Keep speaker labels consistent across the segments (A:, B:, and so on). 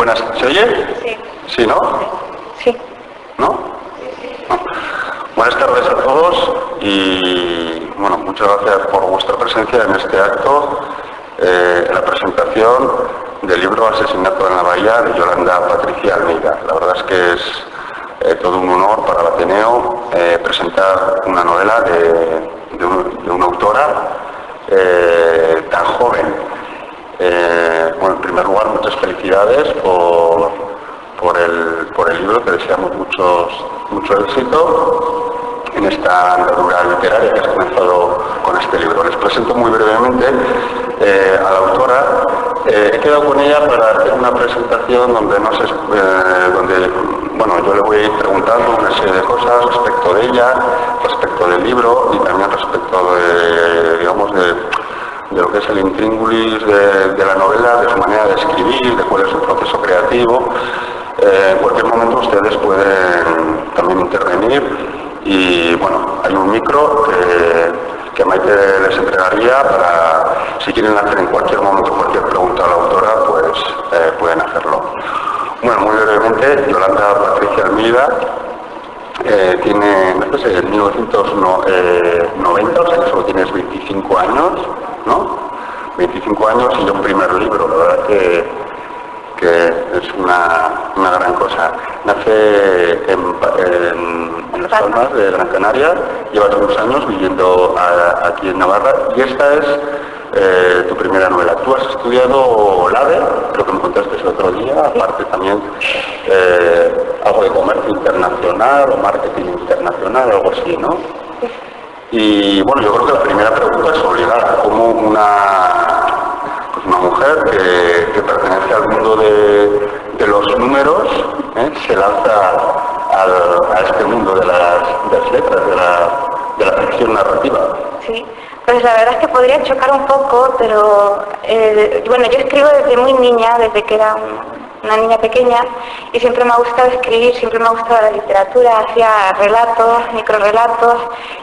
A: Buenas, ¿se oye?
B: Sí.
A: ¿Sí, no?
B: Sí.
A: ¿No? No. Buenas tardes a todos y bueno, muchas gracias por vuestra presencia en este acto, en la presentación del libro Asesinato en la Bahía de Yolanda Patricia Almeida. La verdad es que es todo un honor para el Ateneo presentar una novela de una autora tan joven. Bueno, en primer lugar, muchas felicidades por el libro, que deseamos mucho éxito en esta andadura literaria que has comenzado con este libro. Les presento muy brevemente a la autora. He quedado con ella para hacer una presentación donde yo le voy a ir preguntando una serie de cosas respecto de ella, respecto del libro y también respecto de lo que es el intríngulis de la novela, de su manera de escribir, de cuál es su proceso creativo. En cualquier momento ustedes pueden también intervenir y bueno, hay un micro que Maite les entregaría para, si quieren hacer en cualquier momento cualquier pregunta a la autora, pues pueden hacerlo. Bueno, muy brevemente, Yolanda Patricia Almeida tiene, no sé, en 1990, o sea que solo tienes 25 años, ¿no? 25 años y un primer libro, la verdad que es una gran cosa. Nace en Las Palmas de Gran Canaria, llevas unos años viviendo aquí en Navarra y esta es tu primera novela. Tú has estudiado LADE, creo que me contaste el otro día, aparte también algo de comercio internacional o marketing internacional, algo así, ¿no? Y bueno, yo creo que la primera pregunta es obligada, como una mujer que pertenece al mundo de los números, se lanza a este mundo de las letras, de la ficción narrativa.
B: Sí, pues la verdad es que podría chocar un poco, pero bueno, yo escribo desde muy niña, desde que era una niña pequeña, y siempre me ha gustado escribir, siempre me ha gustado la literatura, hacía relatos, microrelatos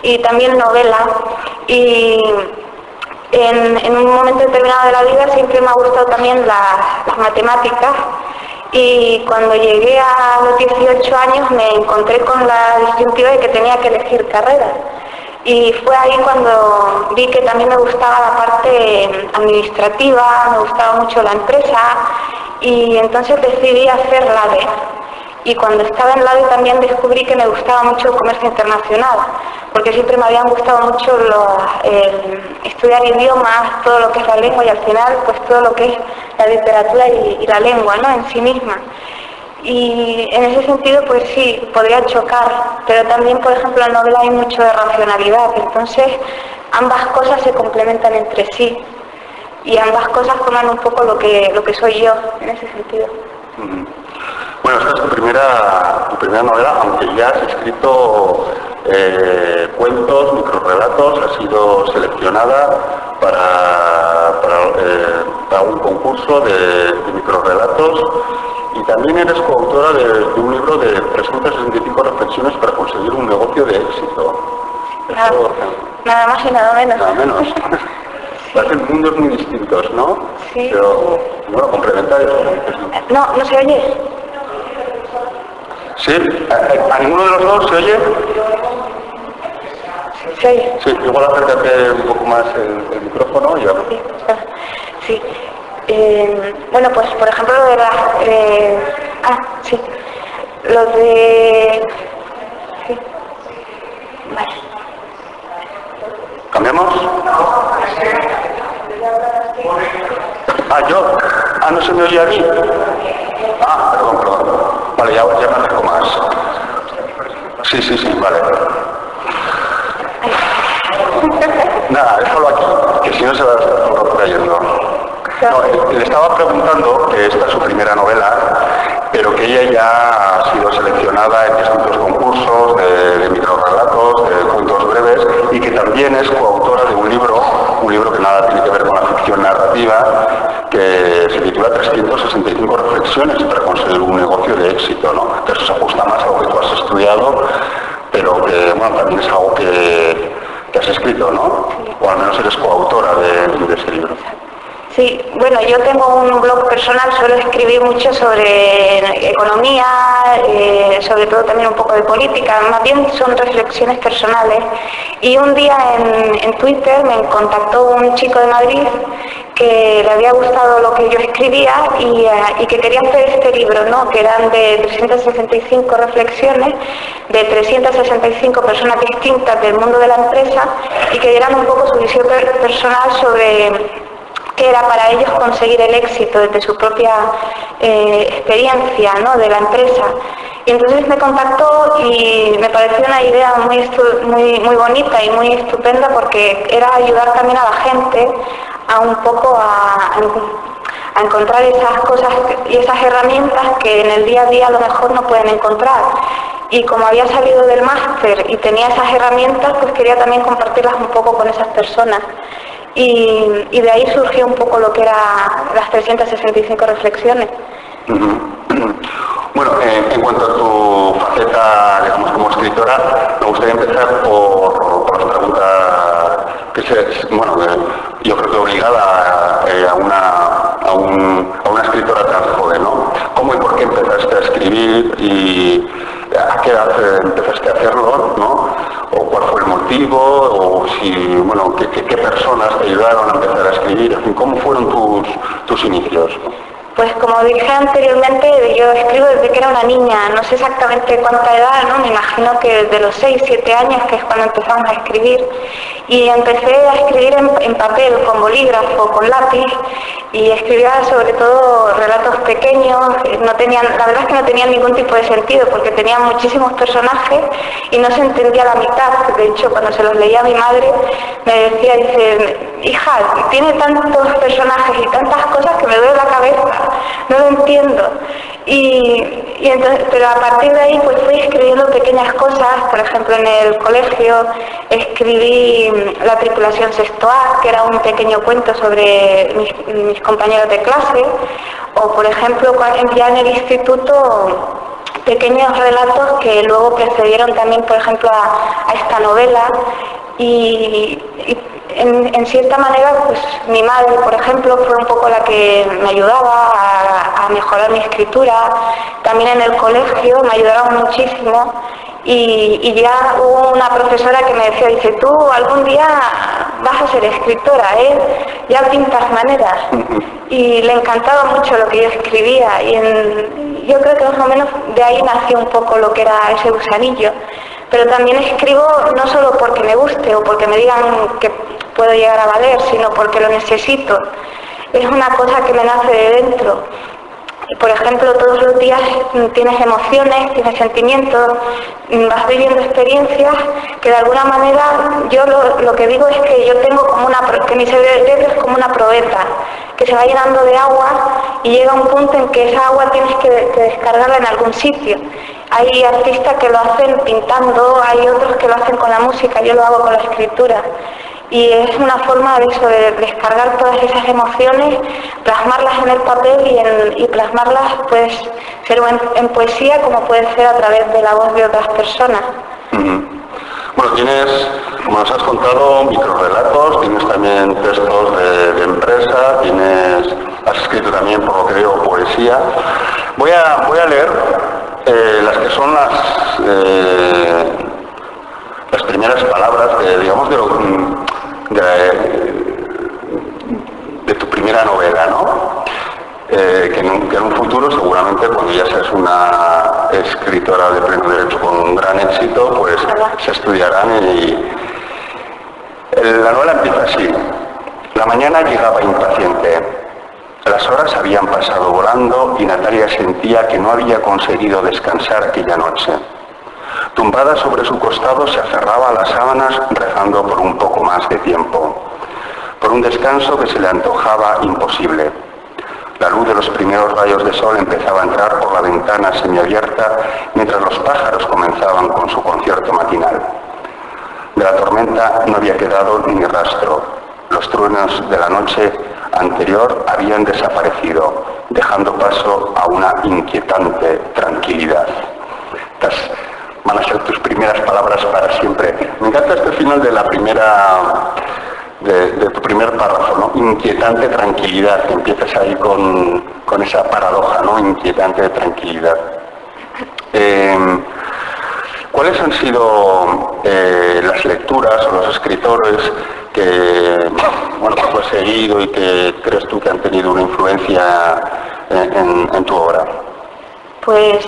B: y también novela. Y en un momento determinado de la vida siempre me ha gustado también las matemáticas, y cuando llegué a los 18 años me encontré con la disyuntiva de que tenía que elegir carrera. Y fue ahí cuando vi que también me gustaba la parte administrativa, me gustaba mucho la empresa, y entonces decidí hacer LADE. Y cuando estaba en LADE también descubrí que me gustaba mucho el comercio internacional, porque siempre me habían gustado mucho estudiar idiomas, todo lo que es la lengua y al final pues todo lo que es la literatura y la lengua, ¿no?, en sí misma. Y en ese sentido pues sí, podría chocar, pero también por ejemplo en la novela hay mucho de racionalidad, entonces ambas cosas se complementan entre sí y ambas cosas forman un poco lo que soy yo en ese sentido.
A: Bueno, esta es tu primera novela, aunque ya has escrito cuentos, microrelatos, has sido seleccionada para un concurso de microrelatos y también eres coautora de un libro de 365 reflexiones para conseguir un negocio de éxito.
B: Nada más y nada menos.
A: Nada menos. Parecen mundos muy distintos, ¿no?
B: Sí.
A: Pero, bueno, complementarios.
B: No se oye.
A: ¿Sí? ¿A ninguno de los dos se oye?
B: Sí.
A: Sí, igual acércate un poco más el micrófono y ya.
B: Sí, está. Sí. Bueno, pues por ejemplo lo de sí. Lo de... Sí. Vale.
A: ¿Cambiamos? Yo. ¿No se me oye a mí? Perdón. Vale, ya me acerco más. Sí, vale. Nada, déjalo aquí, que si no se va a estar trayendo. No, le estaba preguntando que esta es su primera novela, pero que ella ya ha sido seleccionada en distintos concursos de microrelatos, de cuentos breves, y que también es coautora de un libro que nada tiene que ver con la ficción narrativa, que se titula 365 reflexiones para conseguir un negocio de éxito, ¿no? Que eso se ajusta más a lo que tú has estudiado, pero que, bueno, también es algo que has escrito, ¿no? O al menos eres coautora de ese libro.
B: Sí, bueno, yo tengo un blog personal, suelo escribir mucho sobre economía, sobre todo también un poco de política, más bien son reflexiones personales. Y un día en Twitter me contactó un chico de Madrid que le había gustado lo que yo escribía y que quería hacer este libro, ¿no? Que eran de 365 reflexiones de 365 personas distintas del mundo de la empresa y que dieran un poco su visión personal sobre qué era para ellos conseguir el éxito desde su propia experiencia, ¿no? De la empresa. Y entonces me contactó y me pareció una idea muy bonita y muy estupenda porque era ayudar también a la gente a un poco a encontrar esas cosas y esas herramientas que en el día a día a lo mejor no pueden encontrar. Y como había salido del máster y tenía esas herramientas, pues quería también compartirlas un poco con esas personas. Y de ahí surgió un poco lo que eran las 365 reflexiones.
A: Bueno, en cuanto a tu faceta, digamos, como escritora, me gustaría empezar por la pregunta que yo creo que obligada a una escritora tan joven, ¿no? ¿Cómo y por qué empezaste a escribir y a qué edad empezaste a hacerlo, ¿no? O cuál fue el motivo, o si, bueno, qué personas te ayudaron a empezar a escribir, en fin, ¿cómo fueron tus inicios?
B: Pues como dije anteriormente, yo escribo desde que era una niña, no sé exactamente cuánta edad, ¿no? Me imagino que desde los 6, 7 años, que es cuando empezamos a escribir. Y empecé a escribir en papel, con bolígrafo, con lápiz, y escribía sobre todo relatos pequeños, la verdad es que no tenían ningún tipo de sentido, porque tenían muchísimos personajes y no se entendía la mitad. De hecho, cuando se los leía a mi madre, me decía, dice, hija, tiene tantos personajes y tantas cosas que me duele la cabeza. No lo entiendo. Pero a partir de ahí pues fui escribiendo pequeñas cosas. Por ejemplo, en el colegio escribí La tripulación sexto A, que era un pequeño cuento sobre mis compañeros de clase. O por ejemplo, ya en el instituto, pequeños relatos que luego precedieron también, por ejemplo, a esta novela. Y en cierta manera, pues mi madre, por ejemplo, fue un poco la que me ayudaba a mejorar mi escritura. También en el colegio me ayudaron muchísimo y ya hubo una profesora que me decía, dice, tú algún día vas a ser escritora, ya pintas maneras. Y le encantaba mucho lo que yo escribía y yo creo que más o menos de ahí nació un poco lo que era ese gusanillo. Pero también escribo no solo porque me guste o porque me digan que puedo llegar a valer, sino porque lo necesito. Es una cosa que me nace de dentro. Y por ejemplo, todos los días tienes emociones, tienes sentimientos, vas viviendo experiencias que de alguna manera yo lo que digo es que yo tengo que mi cerebro es como una probeta que se va llenando de agua y llega un punto en que esa agua tienes que descargarla en algún sitio. Hay artistas que lo hacen pintando, hay otros que lo hacen con la música, yo lo hago con la escritura. Y es una forma de eso, de descargar todas esas emociones, plasmarlas en el papel y plasmarlas, puede ser en poesía como puede ser a través de la voz de otras personas.
A: Bueno, tienes, como nos has contado, microrelatos, tienes también textos de empresa, has escrito también, por lo que veo, poesía. Voy a leer las que son las primeras palabras de tu primera novela, ¿no? Que en un futuro, seguramente, cuando ya seas una escritora de pleno derecho con un gran éxito, pues se estudiarán la novela empieza así. La mañana llegaba impaciente. Las horas habían pasado volando y Natalia sentía que no había conseguido descansar aquella noche. Tumbada sobre su costado se aferraba a las sábanas rezando por un poco más de tiempo, por un descanso que se le antojaba imposible. La luz de los primeros rayos de sol empezaba a entrar por la ventana semiabierta mientras los pájaros comenzaban con su concierto matinal. De la tormenta no había quedado ni rastro. Los truenos de la noche anterior habían desaparecido, dejando paso a una inquietante tranquilidad. Estas van a ser tus primeras palabras para siempre. Me encanta este final de la primera de tu primer párrafo, ¿no? Inquietante tranquilidad, que empiezas ahí con esa paradoja, ¿no? Inquietante tranquilidad. ¿Cuáles han sido las lecturas o los escritores que tú has seguido y que crees tú que han tenido una influencia en tu obra?
B: Pues,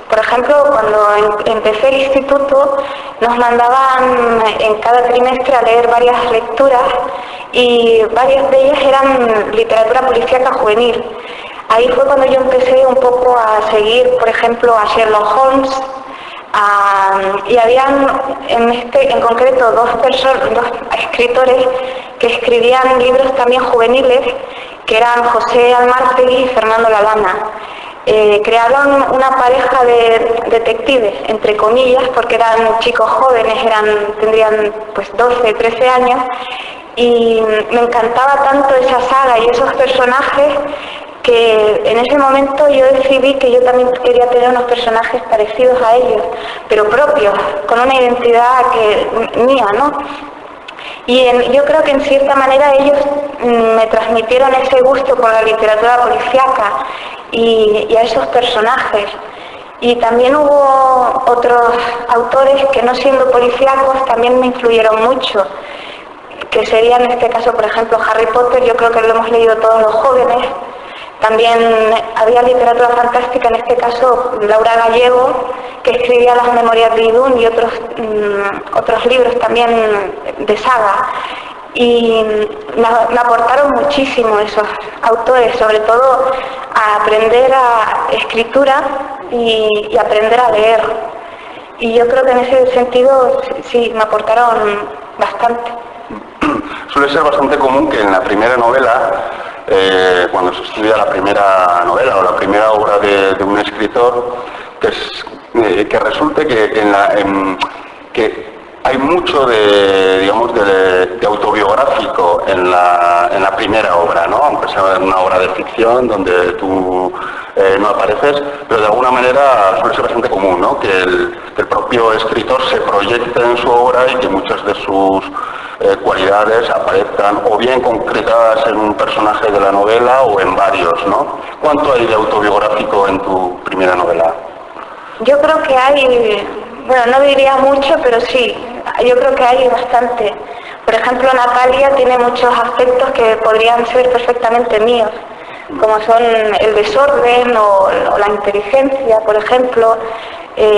B: por ejemplo, cuando empecé el instituto nos mandaban en cada trimestre a leer varias lecturas y varias de ellas eran literatura policíaca juvenil. Ahí fue cuando yo empecé un poco a seguir, por ejemplo, a Sherlock Holmes, y habían en concreto dos escritores que escribían libros también juveniles, que eran José Almártegui y Fernando Lalana. Crearon una pareja de detectives, entre comillas, porque eran chicos jóvenes, tendrían pues 12, 13 años, y me encantaba tanto esa saga y esos personajes que en ese momento yo decidí que yo también quería tener unos personajes parecidos a ellos, pero propios, con una identidad mía, ¿no? Y yo creo que en cierta manera ellos me transmitieron ese gusto por la literatura policíaca y a esos personajes. Y también hubo otros autores que, no siendo policíacos, también me influyeron mucho, que sería en este caso, por ejemplo, Harry Potter. Yo creo que lo hemos leído todos los jóvenes. También había literatura fantástica, en este caso Laura Gallego, que escribía Las Memorias de Idún y otros libros también de saga. Y me aportaron muchísimo esos autores, sobre todo a aprender a escritura y aprender a leer. Y yo creo que en ese sentido sí, me aportaron bastante.
A: Suele ser bastante común que en la primera novela, cuando se estudia la primera novela o la primera obra de un escritor, que resulte que hay mucho de autobiográfico en la primera obra, ¿no? Aunque sea una obra de ficción donde tú no apareces, pero de alguna manera suele ser bastante común, ¿no? Que el propio escritor se proyecte en su obra y que muchas de sus cualidades aparezcan o bien concretadas en un personaje de la novela o en varios, ¿no? ¿Cuánto hay de autobiográfico en tu primera novela?
B: Yo creo que hay, no diría mucho, pero sí, yo creo que hay bastante. Por ejemplo, Natalia tiene muchos aspectos que podrían ser perfectamente míos, como son el desorden o la inteligencia, por ejemplo.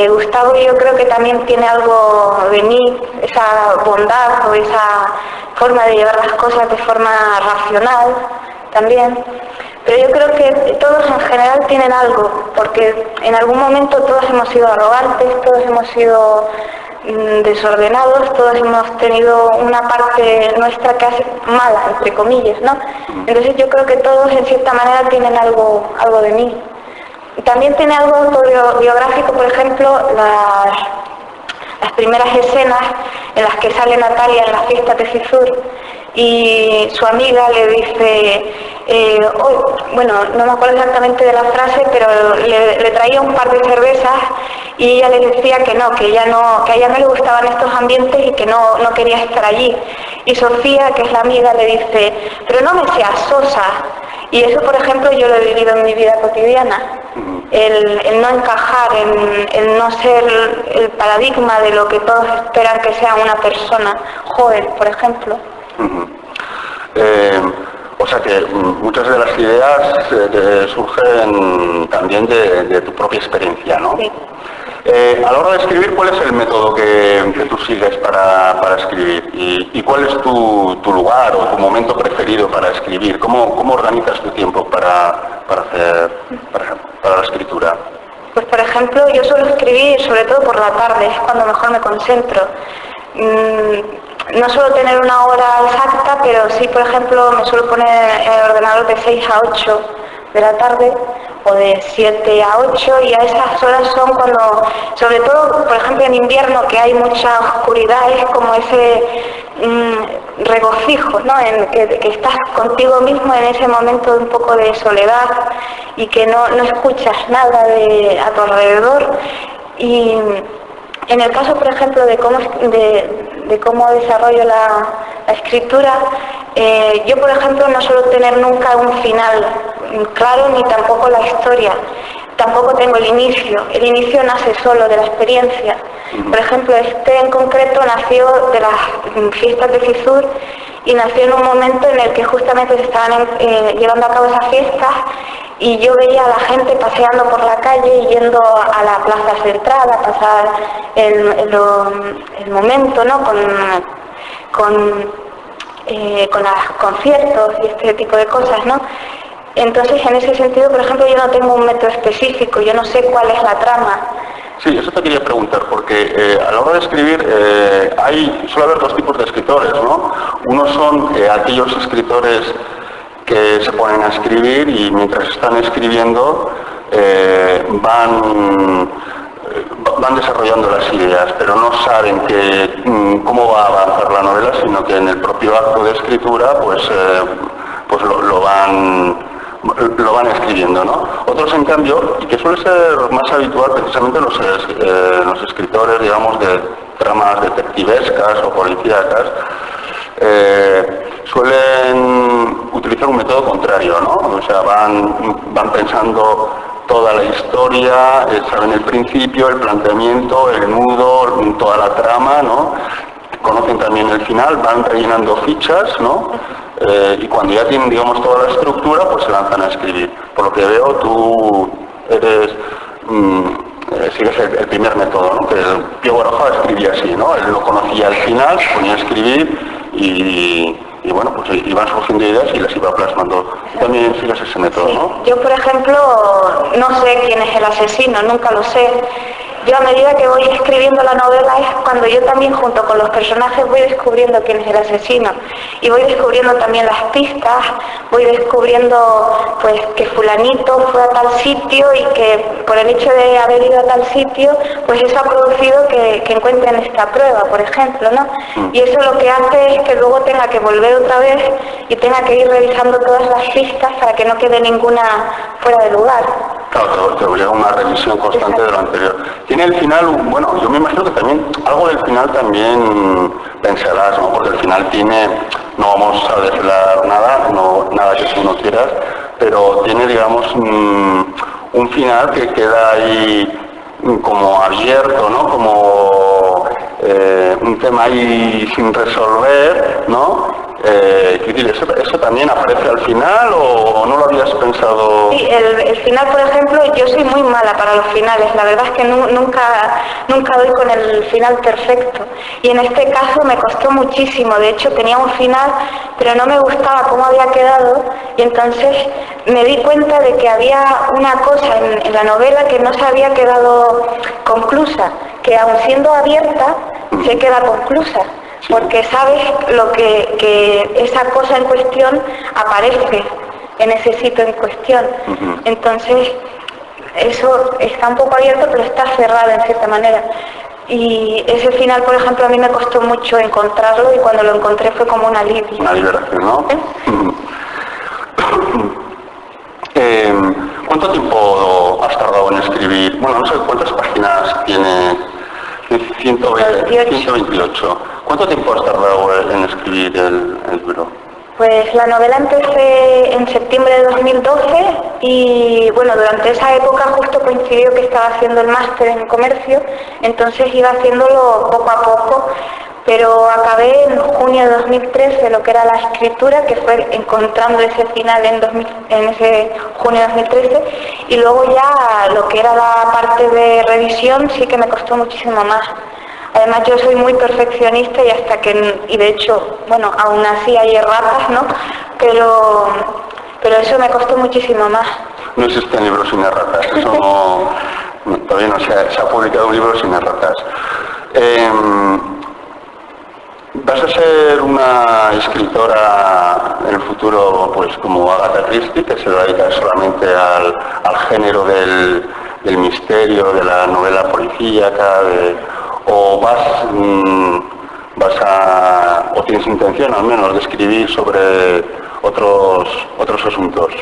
B: Gustavo, yo creo que también tiene algo de mí, esa bondad o esa forma de llevar las cosas de forma racional también. Pero yo creo que todos en general tienen algo, porque en algún momento todos hemos sido arrogantes, todos hemos sido desordenados, todos hemos tenido una parte nuestra que hace mala, entre comillas, ¿no? Entonces yo creo que todos en cierta manera tienen algo de mí. También tiene algo autobiográfico, por ejemplo, las primeras escenas en las que sale Natalia en las fiestas de Fisur y su amiga le dice, no me acuerdo exactamente de la frase, pero le traía un par de cervezas y ella le decía que a ella no le gustaban estos ambientes y que no quería estar allí. Y Sofía, que es la amiga, le dice, pero no me seas sosa. Y eso, por ejemplo, yo lo he vivido en mi vida cotidiana. El no encajar, el no ser el paradigma de lo que todos esperan que sea una persona joven, por ejemplo.
A: O sea que muchas de las ideas surgen también de tu propia experiencia, ¿no?
B: Sí.
A: A la hora de escribir, ¿cuál es el método que tú sigues para escribir? ¿Y cuál es tu lugar o tu momento preferido para escribir? ¿Cómo organizas tu tiempo para la escritura?
B: Pues, por ejemplo, yo suelo escribir sobre todo por la tarde, es cuando mejor me concentro. No suelo tener una hora exacta, pero sí, por ejemplo, me suelo poner en el ordenador de 6 a 8 de la tarde o de 7 a 8 y a esas horas son cuando, sobre todo, por ejemplo, en invierno que hay mucha oscuridad, es como ese regocijo, ¿no? En que estás contigo mismo en ese momento de un poco de soledad y que no escuchas nada a tu alrededor. Y en el caso, por ejemplo, de cómo desarrollo la la escritura, yo por ejemplo no suelo tener nunca un final claro ni tampoco la historia. Tampoco tengo el inicio nace solo de la experiencia. Por ejemplo, este en concreto nació de las fiestas de Fitur y nació en un momento en el que justamente se estaban llevando a cabo esas fiestas y yo veía a la gente paseando por la calle y yendo a la plaza central a pasar el momento, ¿no? con los conciertos y este tipo de cosas, ¿no? Entonces, en ese sentido, por ejemplo, yo no tengo un método específico, yo no sé cuál es la trama.
A: Sí, eso te quería preguntar, porque a la hora de escribir suele haber dos tipos de escritores, ¿no? Unos son aquellos escritores que se ponen a escribir y mientras están escribiendo van desarrollando las ideas, pero no saben cómo va a avanzar la novela, sino que en el propio acto de escritura pues lo van escribiendo, ¿no? Otros, en cambio, y que suele ser más habitual precisamente los escritores, digamos, de tramas detectivescas o policíacas, suelen utilizar un método contrario, ¿no? O sea, van pensando toda la historia, saben el principio, el planteamiento, el nudo, toda la trama, ¿no? Conocen también el final, van rellenando fichas, ¿no? Y cuando ya tienen, digamos, toda la estructura, pues se lanzan a escribir. Por lo que veo, tú sigues el primer método, ¿no? Que Pío Baroja escribía así, ¿no? Él no conocía el final, se ponía a escribir y bueno, pues iban surgiendo ideas y las iba plasmando. Tú también sigues ese método,
B: sí,
A: ¿no?
B: Yo, por ejemplo, no sé quién es el asesino, nunca lo sé. Yo, a medida que voy escribiendo la novela, es cuando yo también, junto con los personajes, voy descubriendo quién es el asesino. Y voy descubriendo también las pistas, voy descubriendo pues que fulanito fue a tal sitio y que por el hecho de haber ido a tal sitio, pues eso ha producido que encuentren esta prueba, por ejemplo, ¿no? Y eso lo que hace es que luego tenga que volver otra vez y tenga que ir revisando todas las pistas para que no quede ninguna fuera de lugar.
A: Claro, te obliga a una revisión constante de lo anterior. Tiene el final, bueno, yo me imagino que también algo del final también pensarás, ¿no? Porque el final tiene, no vamos a desvelar nada que tú no quieras, pero tiene, digamos, un final que queda ahí como abierto, ¿no? Como un tema ahí sin resolver, ¿no? ¿Eso también aparece al final o no lo habías pensado?
B: Sí, el final, por ejemplo, yo soy muy mala para los finales. La verdad es que nunca doy con el final perfecto. Y en este caso me costó muchísimo. De hecho, tenía un final, pero no me gustaba cómo había quedado. Y entonces me di cuenta de que había una cosa en la novela que no se había quedado conclusa, que aun siendo abierta, se queda conclusa. Porque sabes que esa cosa en cuestión aparece en ese sitio en cuestión. Entonces, eso está un poco abierto, pero está cerrado en cierta manera. Y ese final, por ejemplo, a mí me costó mucho encontrarlo y cuando lo encontré fue como un alivio.
A: Una liberación, ¿no? ¿Cuánto tiempo has tardado en escribir? Bueno, no sé cuántas páginas tiene. 128. ¿Cuánto tiempo has tardado en escribir el libro?
B: Pues la novela empecé en septiembre de 2012 y bueno, durante esa época justo coincidió que estaba haciendo el máster en comercio, entonces iba haciéndolo poco a poco, pero acabé en junio de 2013 lo que era la escritura, que fue encontrando ese final en ese junio de 2013, y luego ya lo que era la parte de revisión sí que me costó muchísimo más. Además yo soy muy perfeccionista y de hecho, bueno, aún así hay erratas, ¿no? Pero eso me costó muchísimo más.
A: No existen libros sin erratas, eso todavía no se ha publicado un libro sin erratas. ¿Vas a ser una escritora en el futuro, pues como Agatha Christie, que se dedica solamente al género del misterio, de la novela policíaca, o o tienes intención al menos de escribir sobre otros asuntos?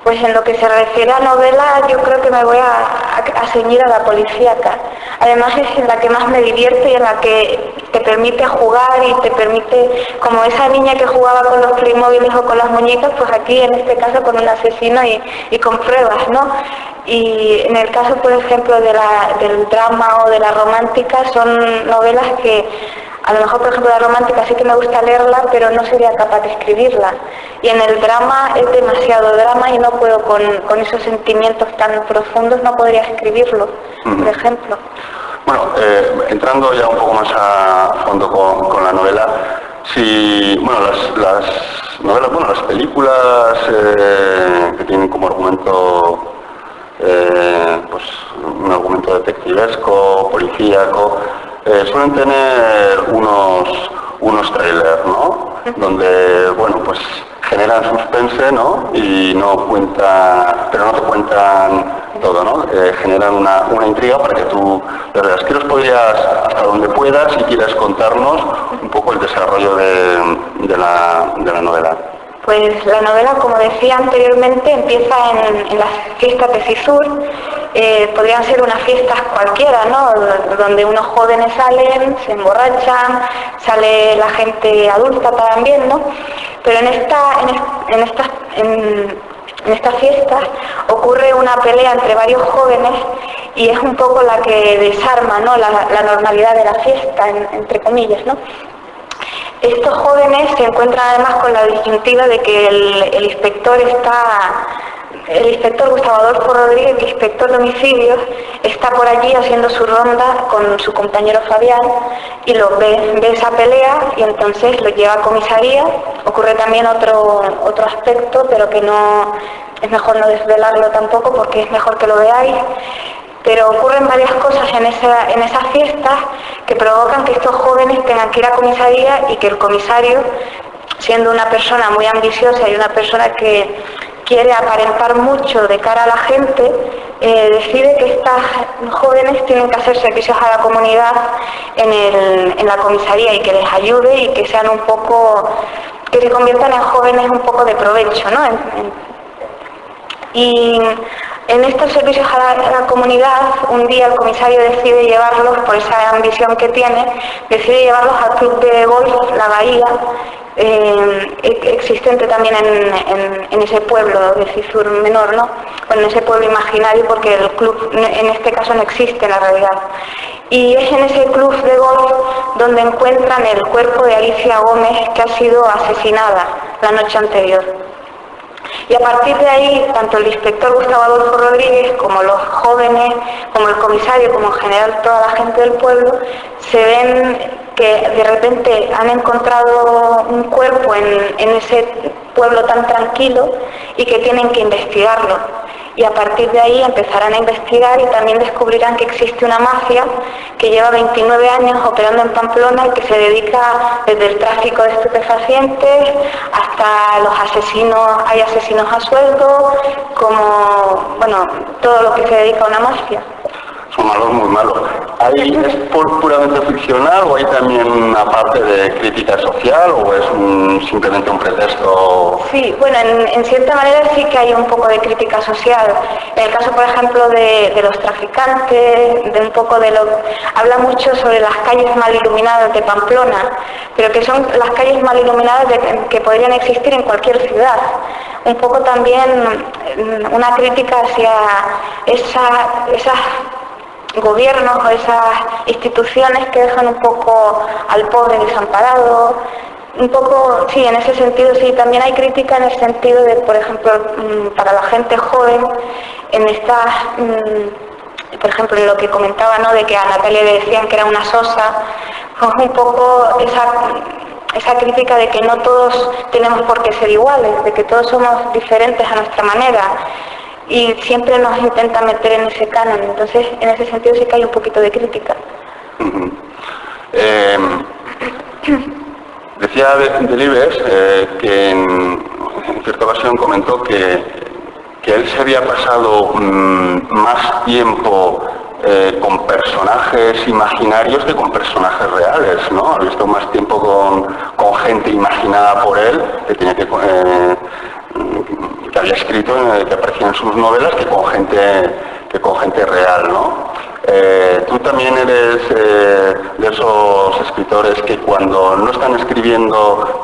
B: Pues en lo que se refiere a novela, yo creo que me voy a ceñir a la policíaca. Además es en la que más me divierto y en la que te permite jugar y te permite, como esa niña que jugaba con los Playmobiles o con las muñecas, pues aquí en este caso con un asesino y con pruebas, ¿no? Y en el caso, por ejemplo, del drama o de la romántica, son novelas que a lo mejor, por ejemplo, la romántica sí que me gusta leerla, pero no sería capaz de escribirla. Y en el drama es demasiado drama y no puedo con esos sentimientos tan profundos, no podría escribirlo, por ejemplo.
A: Bueno, entrando ya un poco más a fondo con la novela, si, bueno, las novelas, bueno, las películas que tienen como argumento, pues un argumento detectivesco, policíaco, suelen tener unos trailers, ¿no? Donde, bueno, pues generan suspense, ¿no? Y no cuentan, pero no te cuentan todo, ¿no? Generan una intriga para que tú lo veas. ¿Qué nos podrías, hasta donde puedas, si quieres contarnos un poco el desarrollo de la novela?
B: Pues la novela, como decía anteriormente, empieza en las fiestas de Cizur. Podrían ser unas fiestas cualquiera, ¿no? Donde unos jóvenes salen, se emborrachan, sale la gente adulta también, ¿no? Pero en estas fiestas ocurre una pelea entre varios jóvenes y es un poco la que desarma, ¿no? la normalidad de la fiesta, entre comillas, ¿no? Estos jóvenes se encuentran además con la disyuntiva de que el inspector Gustavo Adolfo Rodríguez, el inspector de homicidios, está por allí haciendo su ronda con su compañero Fabián y lo ve esa pelea y entonces lo lleva a comisaría. Ocurre también otro aspecto, pero que no es mejor no desvelarlo tampoco porque es mejor que lo veáis. Pero ocurren varias cosas en esas fiestas que provocan que estos jóvenes tengan que ir a comisaría y que el comisario, siendo una persona muy ambiciosa y una persona que quiere aparentar mucho de cara a la gente, decide que estas jóvenes tienen que hacer servicios a la comunidad en la comisaría y que les ayude y que sean un poco, que se conviertan en jóvenes un poco de provecho, ¿no? Y en estos servicios a la comunidad, un día el comisario decide llevarlos, por esa ambición que tiene, decide llevarlos al club de golf La Bahía, existente también en ese pueblo de Cizur Menor, ¿no? Bueno, en ese pueblo imaginario, porque el club en este caso no existe en la realidad. Y es en ese club de golf donde encuentran el cuerpo de Alicia Gómez, que ha sido asesinada la noche anterior. Y a partir de ahí, tanto el inspector Gustavo Adolfo Rodríguez, como los jóvenes, como el comisario, como en general toda la gente del pueblo, se ven que de repente han encontrado un cuerpo en ese pueblo tan tranquilo y que tienen que investigarlo. Y a partir de ahí empezarán a investigar y también descubrirán que existe una mafia que lleva 29 años operando en Pamplona y que se dedica desde el tráfico de estupefacientes hasta los asesinos, hay asesinos a sueldo, como, bueno, todo lo que se dedica a una mafia.
A: Son malos, muy malos. ¿Es puramente ficcional o hay también una parte de crítica social o es simplemente un pretexto?
B: Sí, bueno, en cierta manera sí que hay un poco de crítica social. En el caso, por ejemplo, de los traficantes, de un poco de lo... Habla mucho sobre las calles mal iluminadas de Pamplona, pero que son las calles mal iluminadas que podrían existir en cualquier ciudad. Un poco también una crítica hacia esas gobiernos o esas instituciones que dejan un poco al pobre desamparado, un poco, sí, en ese sentido sí, también hay crítica en el sentido de, por ejemplo, para la gente joven, en estas, por ejemplo, en lo que comentaba, ¿no?, de que a Natalia le decían que era una sosa, pues un poco esa crítica de que no todos tenemos por qué ser iguales, de que todos somos diferentes a nuestra manera. Y siempre nos intenta meter en ese canon, entonces en ese sentido sí que hay un poquito de crítica.
A: Decía Delibes que en cierta ocasión comentó que él se había pasado más tiempo con personajes imaginarios que con personajes reales, ¿no? Ha visto más tiempo con gente imaginada por él, que tenía que había escrito, que aparecía en sus novelas, que con gente real, ¿no? Tú también eres de esos escritores que cuando no están escribiendo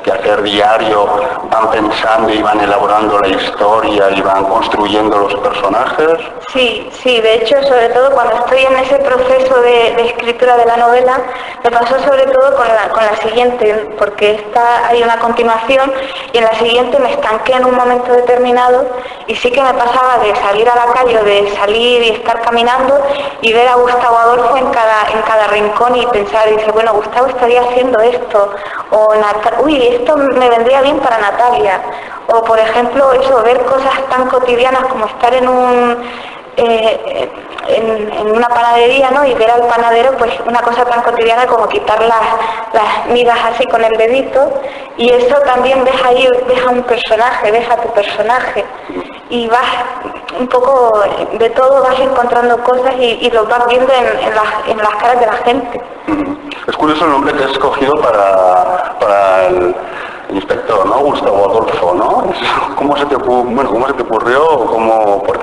A: que hacer diario, van pensando y van elaborando la historia y van construyendo los personajes.
B: Sí, de hecho, sobre todo cuando estoy en ese proceso de escritura de la novela, me pasó sobre todo con la siguiente, porque hay una continuación y en la siguiente me estanqué en un momento determinado y sí que me pasaba de salir a la calle o de salir y estar caminando y ver a Gustavo Adolfo en cada rincón y pensar, y dice, bueno, Gustavo estaría haciendo esto, o esto me vendría bien para Natalia, o por ejemplo eso, ver cosas tan cotidianas como estar en una panadería, ¿no? Y ver al panadero, pues una cosa tan cotidiana como quitar las migas así con el dedito, y eso también ves a un personaje, ves a tu personaje, y vas un poco de todo, vas encontrando cosas y los vas viendo en las caras de la gente.
A: Es curioso el nombre que has escogido para el inspector, ¿no? Gustavo Adolfo, ¿no? ¿Cómo se te ocurrió? ¿Por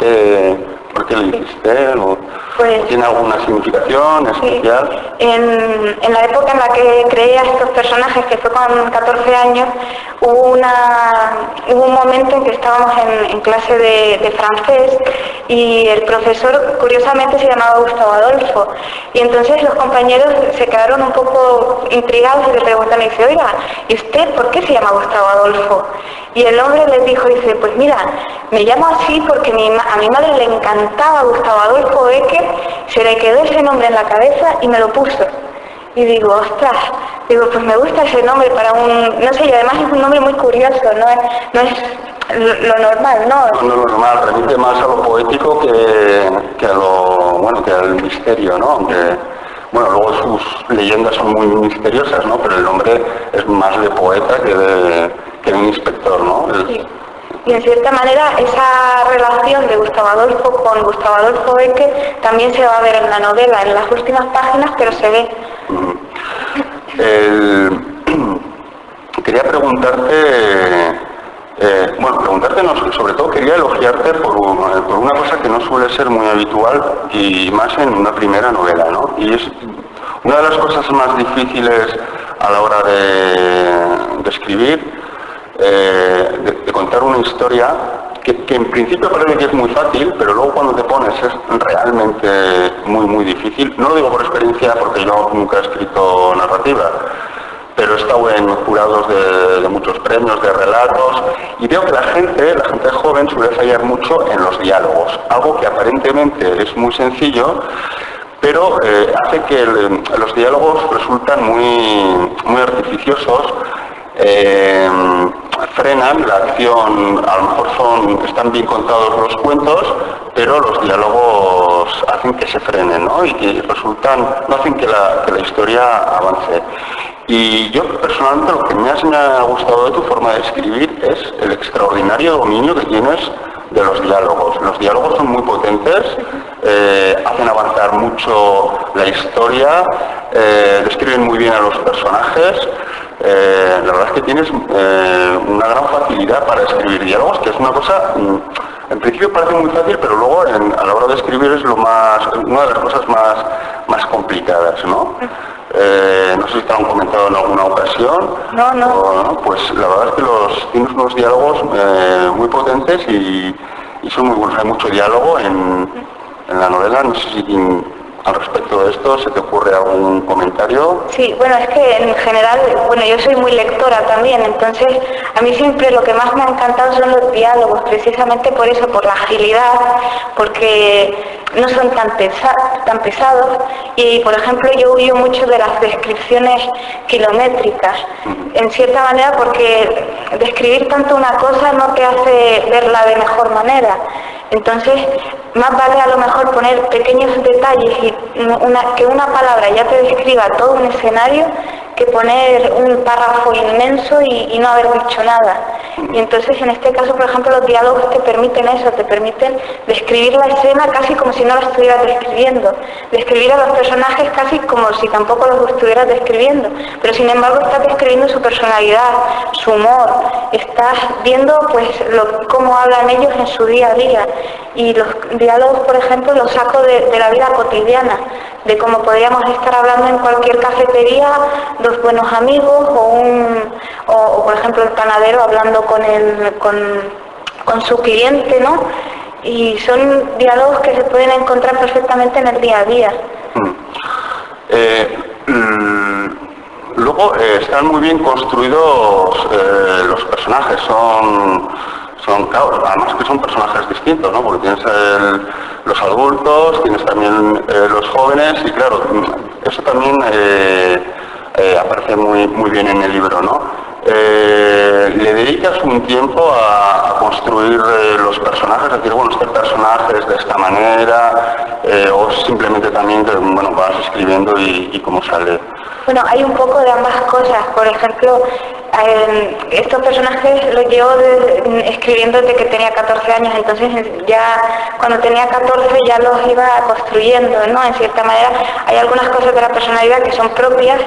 A: qué lo hiciste?
B: Pues,
A: ¿tiene alguna significación especial?
B: Sí. En la época en la que creé a estos personajes, que fue con 14 años, hubo un momento en que estábamos en clase de francés y el profesor curiosamente se llamaba Gustavo Adolfo, y entonces los compañeros se quedaron un poco intrigados y le preguntan, y dice, oiga, ¿y usted por qué se llama Gustavo Adolfo? Y el hombre les dijo, dice, pues mira, me llamo así porque a mi madre le encantaba Gustavo Adolfo Bécquer, se le quedó ese nombre en la cabeza y me lo puso. Y digo, ostras, pues me gusta ese nombre para no sé, y además es un nombre muy curioso, no es lo normal, ¿no?
A: No es lo normal, remite más a lo poético que al misterio, ¿no? Aunque, bueno, luego sus leyendas son muy misteriosas, ¿no? Pero el nombre es más de poeta que de un inspector, ¿no?
B: Sí. Y en cierta manera esa relación de Gustavo Adolfo con Gustavo Adolfo Bécquer también se va a ver en la novela, en las últimas páginas, pero se ve.
A: Quería preguntarte no, sobre todo quería elogiarte por una cosa que no suele ser muy habitual y más en una primera novela, ¿no? Y es una de las cosas más difíciles a la hora de escribir, de contar una historia que en principio parece que es muy fácil, pero luego cuando te pones es realmente muy, muy difícil. No lo digo por experiencia porque yo nunca he escrito narrativa, pero he estado en jurados de muchos premios, de relatos, y veo que la gente joven suele fallar mucho en los diálogos, algo que aparentemente es muy sencillo, pero hace que los diálogos resultan muy, muy artificiosos, frenan la acción, a lo mejor están bien contados los cuentos, pero los diálogos hacen que se frenen, ¿no? Y que no hacen que la historia avance. Y yo personalmente lo que más me ha gustado de tu forma de escribir es el extraordinario dominio que tienes de los diálogos. Los diálogos son muy potentes, hacen avanzar mucho la historia, describen muy bien a los personajes. La verdad es que tienes una gran facilidad para escribir diálogos, que es una cosa, en principio parece muy fácil, pero luego a la hora de escribir es una de las cosas más complicadas, ¿no? No sé si te han comentado en alguna ocasión.
B: No.
A: Pues la verdad es que tienes unos diálogos muy potentes y son muy buenos. Hay mucho diálogo en la novela. No sé si al respecto de esto se te ocurre algún comentario.
B: Sí, bueno, es que en general, yo soy muy lectora también, entonces a mí siempre lo que más me ha encantado son los diálogos, precisamente por eso, por la agilidad, porque no son tan pesados, y por ejemplo yo huyo mucho de las descripciones kilométricas, en cierta manera, porque describir tanto una cosa no te hace verla de mejor manera. Entonces, más vale a lo mejor poner pequeños detalles y que una palabra ya te describa todo un escenario que poner un párrafo inmenso y no haber dicho nada. Y entonces en este caso, por ejemplo, los diálogos te permiten eso, te permiten describir la escena casi como si no la estuvieras describiendo, describir a los personajes casi como si tampoco los estuvieras describiendo, pero sin embargo estás describiendo su personalidad, su humor, estás viendo pues cómo hablan ellos en su día a día. Y los diálogos, por ejemplo, los saco de la vida cotidiana, de cómo podríamos estar hablando en cualquier cafetería, dos buenos amigos, o por ejemplo el panadero hablando con su cliente, ¿no? Y son diálogos que se pueden encontrar perfectamente en el día a día.
A: Luego están muy bien construidos los personajes, claro, además que son personajes distintos, ¿no? Porque tienes los adultos, tienes también los jóvenes, y claro, eso también aparece muy bien en el libro, ¿no? ¿Le dedicas un tiempo a construir los personajes? Es decir, bueno, este personaje es de esta manera, o simplemente también que, bueno, vas escribiendo y cómo sale.
B: Bueno, hay un poco de ambas cosas. Por ejemplo, estos personajes los llevo escribiendo desde que tenía 14 años, entonces ya cuando tenía 14 ya los iba construyendo, ¿no? En cierta manera hay algunas cosas de la personalidad que son propias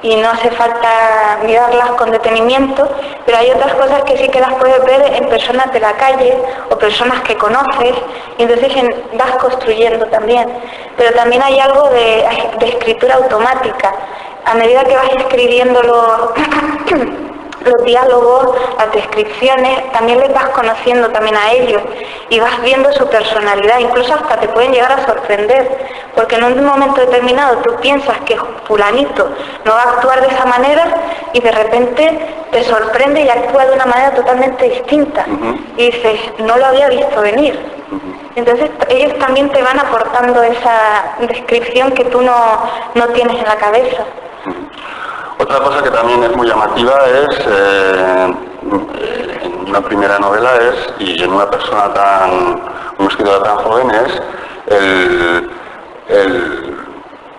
B: y no hace falta mirarlas con detenimiento, pero hay otras cosas que sí que las puedes ver en personas de la calle o personas que conoces, y entonces vas construyendo también. Pero también hay algo de escritura automática. A medida que vas escribiendo los diálogos, las descripciones, también les vas conociendo también a ellos y vas viendo su personalidad, incluso hasta te pueden llegar a sorprender, porque en un momento determinado tú piensas que fulanito no va a actuar de esa manera y de repente te sorprende y actúa de una manera totalmente distinta. Y dices, no lo había visto venir. Entonces ellos también te van aportando esa descripción que tú no tienes en la cabeza.
A: Otra cosa que también es muy llamativa es, en una primera novela y en una persona una escritora tan joven, es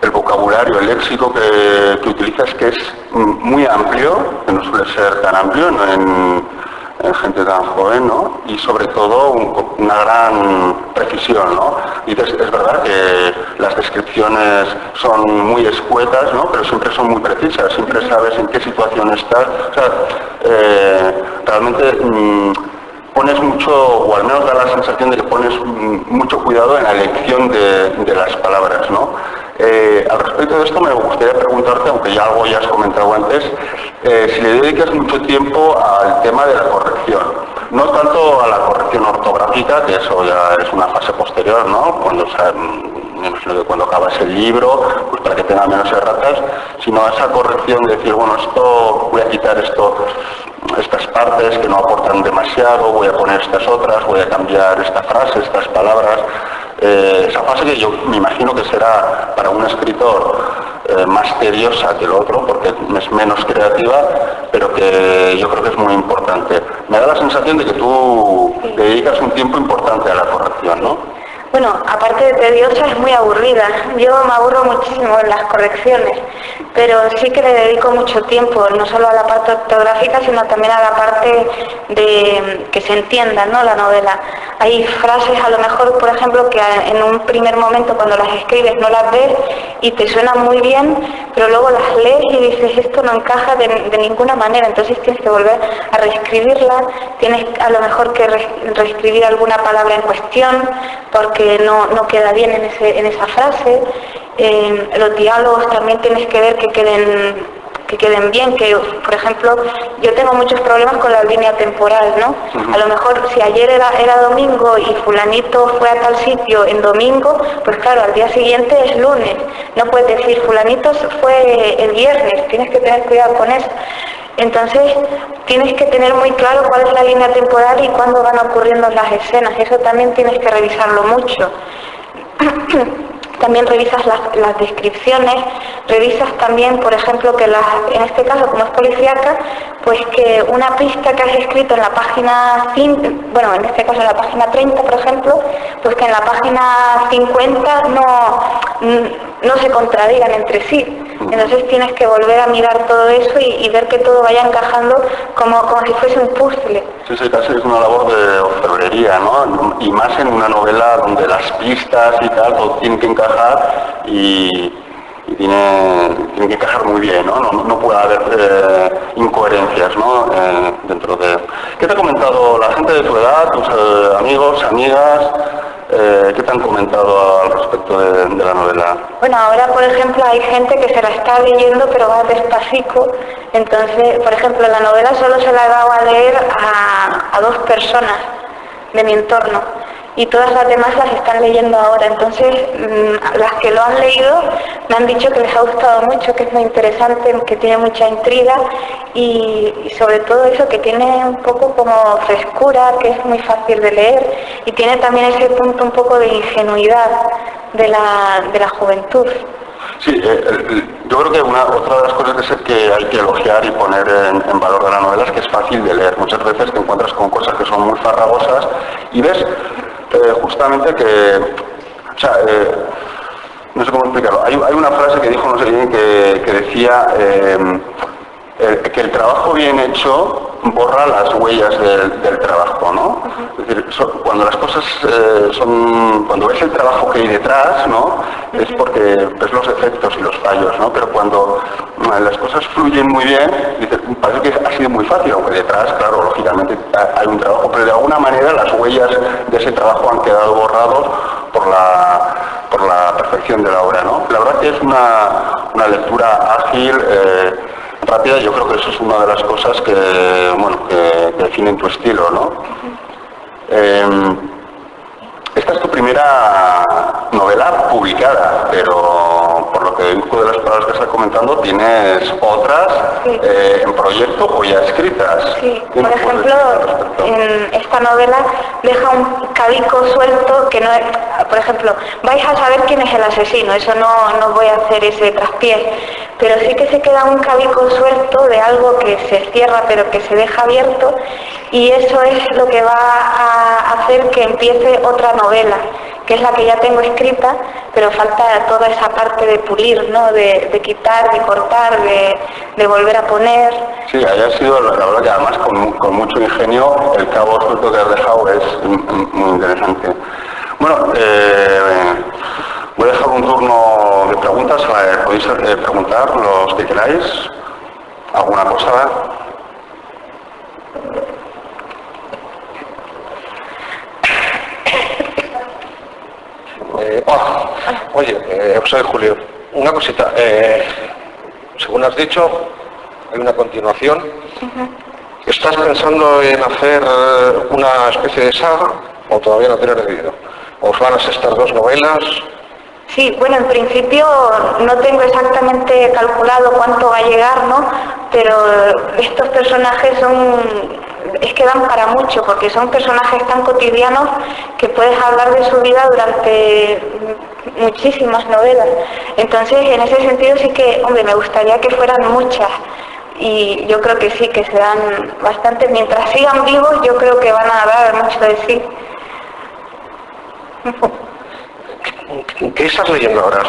A: el vocabulario, el léxico que utilizas, que es muy amplio, que no suele ser tan amplio en gente tan joven, ¿no? Y sobre todo una gran precisión, ¿no? Dices, es verdad que las descripciones son muy escuetas, ¿no? Pero siempre son muy precisas, siempre sabes en qué situación estás. O sea, realmente pones mucho, o al menos da la sensación de que pones mucho cuidado en la elección de las palabras, ¿no? Al respecto de esto me gustaría preguntarte, aunque ya algo ya has comentado antes, si le dedicas mucho tiempo al tema de la corrección. No tanto a la corrección ortográfica, que eso ya es una fase posterior, ¿no? Me imagino que cuando acabas el libro, pues para que tenga menos erratas, sino a esa corrección de decir, bueno, voy a quitar estas partes que no aportan demasiado, voy a poner estas otras, voy a cambiar esta frase, estas palabras. Esa fase que yo me imagino que será para un escritor más tediosa que el otro, porque es menos creativa, pero que yo creo que es muy importante. Me da la sensación de que tú dedicas un tiempo importante a la corrección, ¿no?
B: Bueno, aparte de tediosa, es muy aburrida. Yo me aburro muchísimo en las correcciones, pero sí que le dedico mucho tiempo, no solo a la parte ortográfica, sino también a la parte de que se entienda, ¿no?, la novela. Hay frases, a lo mejor, por ejemplo, que en un primer momento cuando las escribes no las ves y te suenan muy bien, pero luego las lees y dices, esto no encaja de ninguna manera, entonces tienes que volver a reescribirla, tienes a lo mejor que reescribir alguna palabra en cuestión, porque no queda bien en esa frase. Los diálogos también tienes que ver que queden bien, que por ejemplo yo tengo muchos problemas con la línea temporal, ¿no? A lo mejor si ayer era domingo y fulanito fue a tal sitio en domingo, pues claro, al día siguiente es lunes, no puedes decir fulanito fue el viernes, tienes que tener cuidado con eso. Entonces tienes que tener muy claro cuál es la línea temporal y cuándo van ocurriendo las escenas, eso también tienes que revisarlo mucho. también revisas las descripciones, revisas también, por ejemplo, que en este caso, como es policíaca, pues que una pista que has escrito en la página 5, bueno, en este caso en la página 30, por ejemplo, pues que en la página 50 no se contradigan entre sí. Entonces tienes que volver a mirar todo eso y ver que todo vaya encajando como si fuese un puzzle.
A: Sí, casi es una labor de orfebrería, ¿no? Y más en una novela donde las pistas y tal, todo tiene que encajar y tiene que encajar muy bien, ¿no? No puede haber incoherencias, ¿no? Dentro de... ¿Qué te ha comentado la gente de tu edad, tus amigos, amigas? ¿Qué te han comentado al respecto de la novela?
B: Bueno, ahora por ejemplo hay gente que se la está leyendo pero va despacito, entonces por ejemplo la novela solo se la he dado a leer a 2 personas de mi entorno y todas las demás las están leyendo ahora, entonces las que lo han leído me han dicho que les ha gustado mucho, que es muy interesante, que tiene mucha intriga y sobre todo eso, que tiene un poco como frescura, que es muy fácil de leer y tiene también ese punto un poco de ingenuidad de la juventud.
A: Sí, yo creo que otra de las cosas que hay que elogiar y poner en valor de la novela es que es fácil de leer. Muchas veces te encuentras con cosas que son muy farragosas y ves justamente que, o sea, no sé cómo explicarlo. Hay una frase que dijo no sé quién que decía que el trabajo bien hecho borra las huellas del trabajo, ¿no? Es decir, cuando las cosas cuando ves el trabajo que hay detrás, ¿no? Es porque ves los efectos y los fallos, ¿no? Pero cuando las cosas fluyen muy bien, dices, parece que ha sido muy fácil, aunque detrás, claro, lógicamente hay un trabajo, pero de alguna manera las huellas de ese trabajo han quedado borrados por la perfección de la obra, ¿no? La verdad que es una lectura ágil, rápida. Yo creo que eso es una de las cosas que definen tu estilo, ¿no? Esta es tu primera novela publicada, pero por lo que deduzco de las palabras que estás comentando, tienes otras en proyecto o ya escritas.
B: Sí, por ejemplo, en esta novela deja un cabico suelto que no es, por ejemplo, vais a saber quién es el asesino, eso no voy a hacer ese traspié, pero sí que se queda un cabico suelto de algo que se cierra pero que se deja abierto y eso es lo que va a hacer que empiece otra novela, que es la que ya tengo escrita, pero falta toda esa parte de pulir, ¿no? De quitar, de cortar, de volver a poner.
A: Sí, haya sido, la verdad que además con mucho ingenio, el cabo suelto que has dejado es muy interesante. Bueno, voy a dejar un turno de preguntas, podéis preguntar los que queráis, alguna cosa.
C: Hola. Oye, soy Julio. Una cosita. Según has dicho, hay una continuación. ¿Estás pensando en hacer una especie de saga o todavía no tienes decidido? ¿Os van a ser estas 2 novelas?
B: Sí, bueno, en principio no tengo exactamente calculado cuánto va a llegar, ¿no? Pero estos personajes es que dan para mucho, porque son personajes tan cotidianos que puedes hablar de su vida durante muchísimas novelas. Entonces, en ese sentido sí que, hombre, me gustaría que fueran muchas. Y yo creo que sí, que se dan bastante. Mientras sigan vivos, yo creo que van a dar mucho de sí.
C: ¿Qué estás leyendo ahora?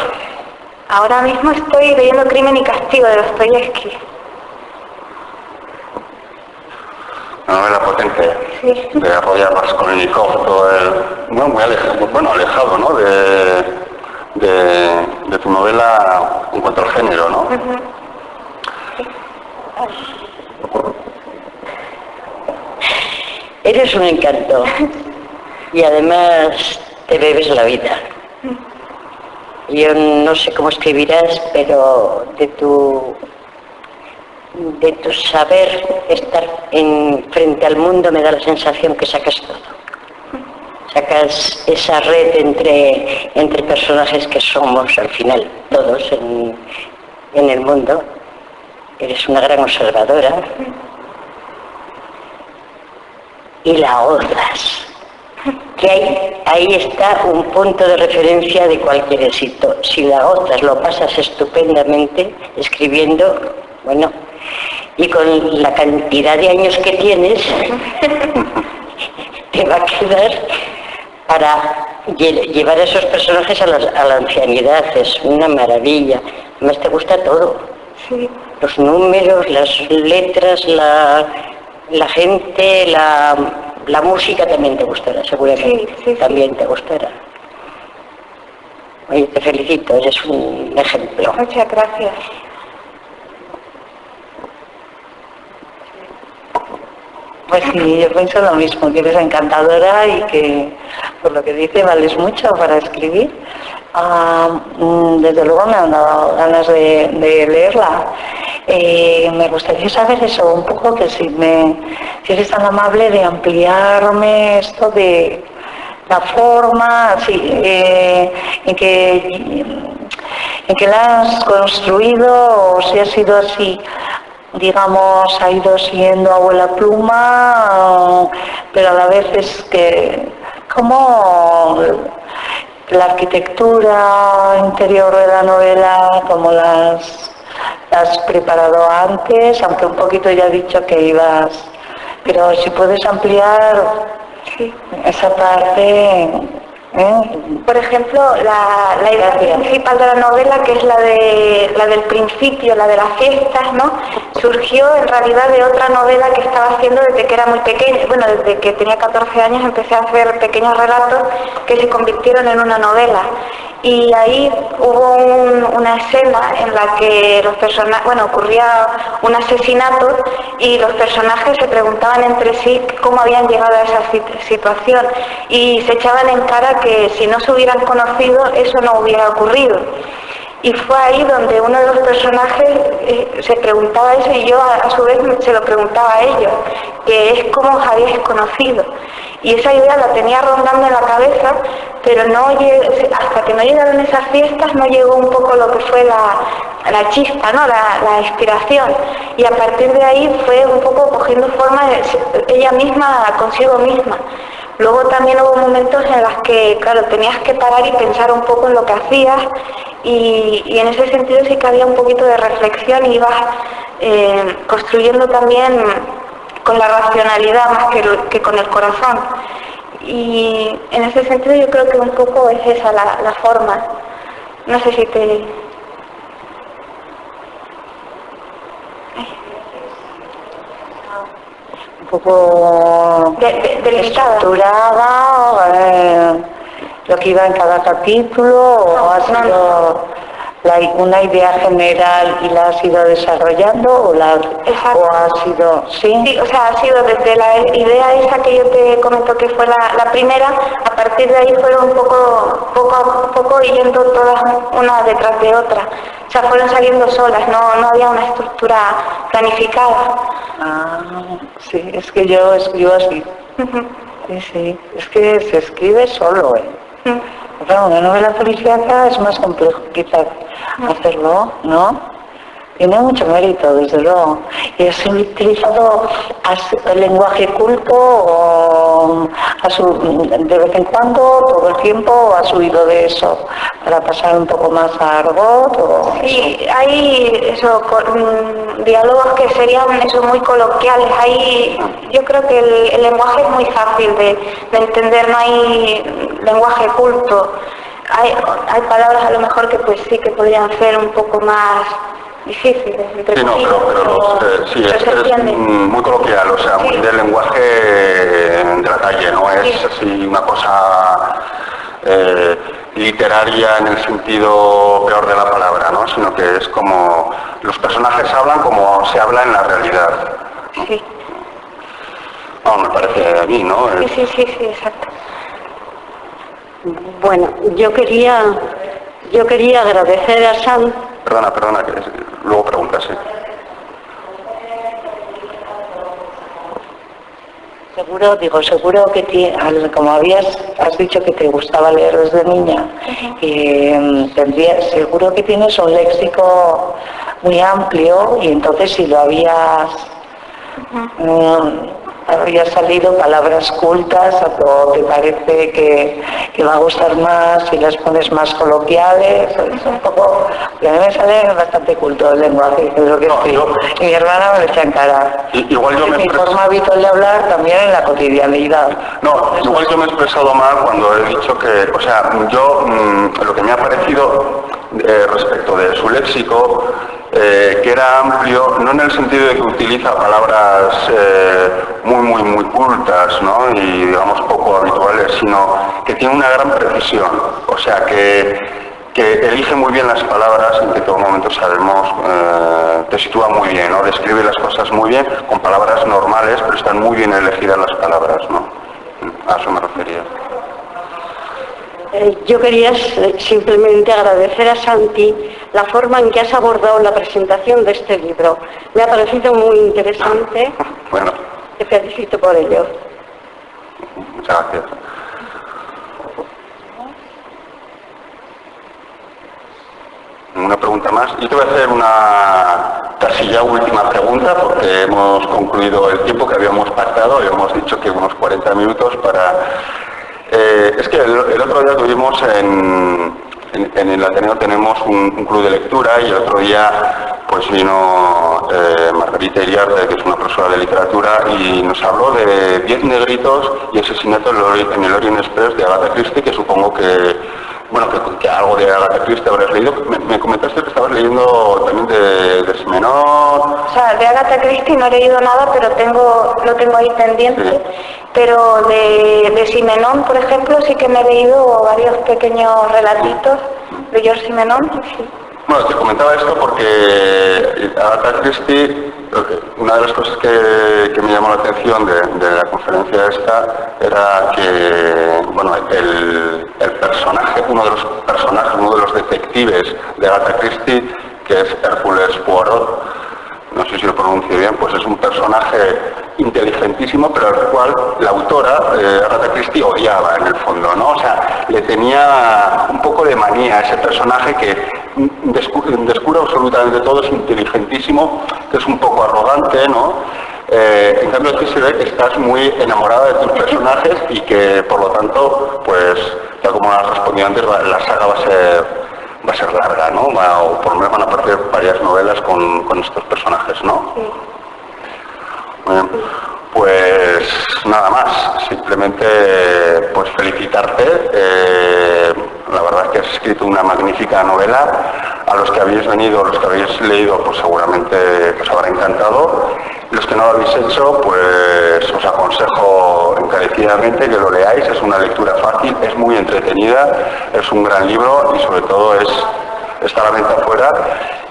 B: Ahora mismo estoy leyendo Crimen y Castigo de Dostoyevsky.
A: Una novela potente,
B: Sí.
A: de Royal Raskolnikov, todo muy alejado, ¿no? De tu novela en cuanto al género, ¿no?
D: Eres un encanto y además te bebes la vida. Yo no sé cómo escribirás, pero de tu saber estar frente al mundo me da la sensación que sacas todo. Sacas esa red entre personajes que somos al final todos en el mundo. Eres una gran observadora y la odas. que ahí está un punto de referencia de cualquier éxito. Si la gozas, lo pasas estupendamente escribiendo, bueno, y con la cantidad de años que tienes, te va a quedar para llevar a esos personajes a la ancianidad. Es una maravilla. Además te gusta todo.
B: Sí.
D: Los números, las letras, la gente, la música también te gustará, seguramente.
B: Sí.
D: También te gustará. Oye, te felicito, eres un ejemplo.
B: Muchas gracias.
E: Pues sí, yo pienso lo mismo, que eres encantadora y que, por lo que dice, vales mucho para escribir. Desde luego me han dado ganas de leerla. Me gustaría saber eso, un poco que si eres tan amable de ampliarme esto de la forma, en que la has construido, o si ha sido así, digamos, ha ido siendo abuela pluma, pero a la vez es que como la arquitectura interior de la novela, como la has preparado antes, aunque un poquito ya he dicho que ibas, pero si puedes ampliar esa parte.
B: Por ejemplo, la idea principal de la novela, que es la del principio, la de las fiestas, ¿no? Surgió en realidad de otra novela que estaba haciendo desde que era muy pequeña. Bueno, desde que tenía 14 años empecé a hacer pequeños relatos que se convirtieron en una novela. Y ahí hubo una escena en la que los personajes, ocurría un asesinato y los personajes se preguntaban entre sí cómo habían llegado a esa situación y se echaban en cara que si no se hubieran conocido eso no hubiera ocurrido. Y fue ahí donde uno de los personajes se preguntaba eso y yo a su vez se lo preguntaba a ellos, que es cómo os habíais conocido. Y esa idea la tenía rondando en la cabeza, pero hasta que no llegaron esas fiestas no llegó un poco lo que fue la chispa, ¿no? La inspiración. Y a partir de ahí fue un poco cogiendo forma de ella misma consigo misma. Luego también hubo momentos en los que, claro, tenías que parar y pensar un poco en lo que hacías y en ese sentido sí que había un poquito de reflexión y ibas construyendo también con la racionalidad más que con el corazón. Y en ese sentido yo creo que un poco es esa la forma. No sé si te...
E: Un poco estructurada, lo que iba en cada capítulo, o ha sido una idea general y la has ido desarrollando, o ha sido, ¿sí?
B: O sea, ha sido desde la idea esa que yo te comento que fue la primera, a partir de ahí fueron poco a poco yendo todas una detrás de otra. O sea, fueron saliendo solas, no había una estructura planificada.
E: Sí, es que yo escribo así. Sí, es que se escribe solo, Claro, una novela policíaca es más complejo quizás hacerlo, ¿no? Tiene mucho mérito, desde luego. Y has utilizado el lenguaje culto de vez en cuando, todo el tiempo, has huido de eso para pasar un poco más a argot.
B: Sí, hay diálogos que serían muy coloquiales. Yo creo que el lenguaje es muy fácil de entender, no hay lenguaje culto. Hay palabras a lo mejor que pues sí que podrían ser un poco más difíciles.
A: Sí, no, pero es muy coloquial, o sea, muy del lenguaje de la calle, no es así una cosa literaria en el sentido peor de la palabra, ¿no? Sino que es como los personajes hablan como se habla en la realidad.
B: Sí.
A: No, me parece a mí, ¿no?
B: Sí, exacto.
D: Bueno, yo quería agradecer a Sam.
A: Perdona, que luego preguntas, sí.
E: Seguro que como has dicho que te gustaba leer desde niña, seguro que tienes un léxico muy amplio y entonces si lo habías había salido palabras cultas o te parece que va a gustar más si las pones más coloquiales. Es un poco, a mí me sale bastante culto el lenguaje, que es lo que escribo. Y mi hermana me lo echa en cara.
A: Igual yo
E: mi forma habitual de hablar también en la cotidianidad.
A: No, igual yo me he expresado mal cuando he dicho que, o sea, yo lo que me ha parecido respecto de su léxico, que era amplio, no en el sentido de que utiliza palabras muy cultas, ¿no? Y digamos poco habituales, sino que tiene una gran precisión, o sea que elige muy bien las palabras, en que en todo momento sabemos, te sitúa muy bien, ¿no? Describe las cosas muy bien, con palabras normales, pero están muy bien elegidas las palabras, ¿no? A eso me refería.
F: Yo quería simplemente agradecer a Santi la forma en que has abordado la presentación de este libro. Me ha parecido muy interesante.
A: Bueno.
F: Te felicito por ello.
A: Muchas gracias. Una pregunta más. Yo te voy a hacer una casi ya última pregunta porque hemos concluido el tiempo que habíamos pactado. Habíamos dicho que unos 40 minutos para... es que el otro día tuvimos en el Ateneo tenemos un club de lectura y el otro día pues vino Margarita Iriarte, que es una profesora de literatura, y nos habló de 10 negritos y asesinato en el Orient Express de Agatha Christie, que supongo que, bueno, que algo de Agatha Christie habrás leído. Me comentaste que estabas leyendo también de Simenon.
B: O sea, de Agatha Christie no he leído nada, pero lo tengo ahí pendiente. Sí. Pero de Simenon, por ejemplo, sí que me he leído varios pequeños relatitos de George Simenon. Sí.
A: Bueno, te comentaba esto porque Agatha Christie, una de las cosas que me llamó la atención de la conferencia esta era que, bueno, el personaje, uno de los detectives de Agatha Christie, que es Hércules Poirot, no sé si lo pronuncio bien, pues es un personaje inteligentísimo, pero al cual la autora, Agatha Christie, odiaba en el fondo, ¿no? O sea, le tenía un poco de manía a ese personaje que descubre absolutamente todo, es inteligentísimo, que es un poco arrogante, ¿no? En cambio aquí se ve que estás muy enamorada de tus personajes y que, por lo tanto, pues, tal como has respondido antes, la saga va a ser larga, ¿no? O por lo menos van a aparecer varias novelas con estos personajes, ¿no?
B: Sí.
A: Pues nada más, simplemente pues felicitarte. La verdad es que has escrito una magnífica novela. A los que habéis venido, los que habéis leído, pues seguramente os habrá encantado. Los que no lo habéis hecho, pues os aconsejo encarecidamente que lo leáis. Es una lectura fácil, es muy entretenida, es un gran libro y sobre todo está a la venta afuera.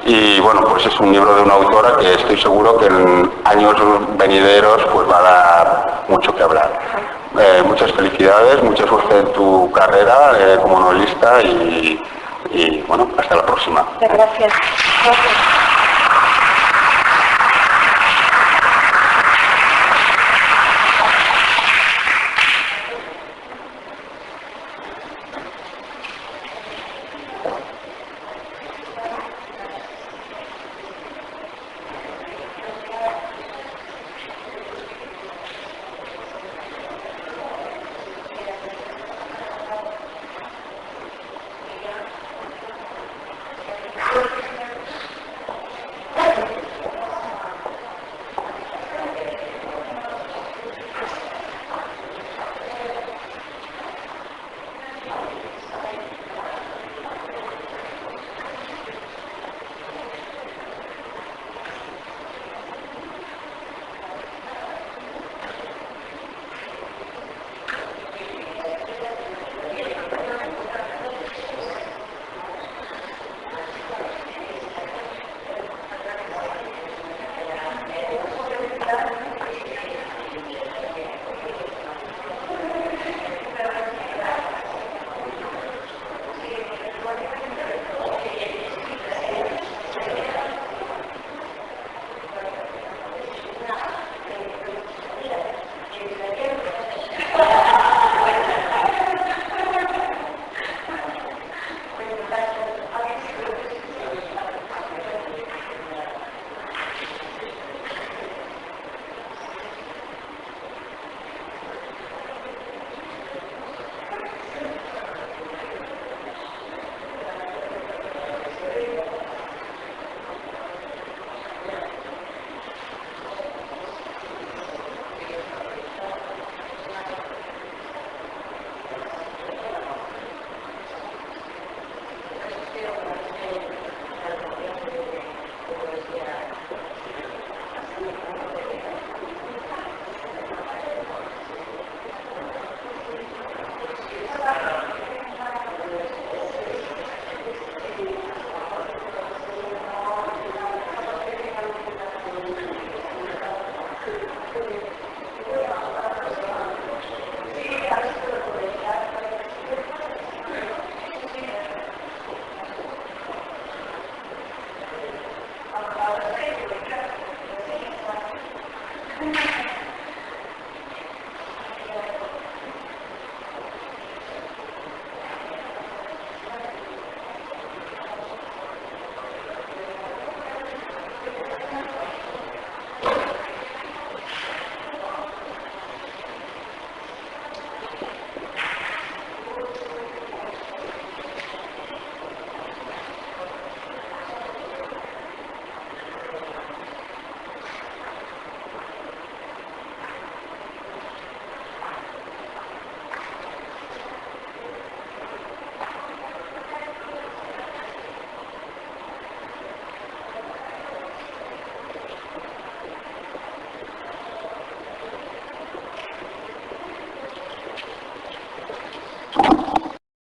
A: Y bueno, pues es un libro de una autora que estoy seguro que en años venideros pues va a dar mucho que hablar. Muchas felicidades, mucha suerte en tu carrera como novelista y bueno, hasta la próxima.
B: Gracias.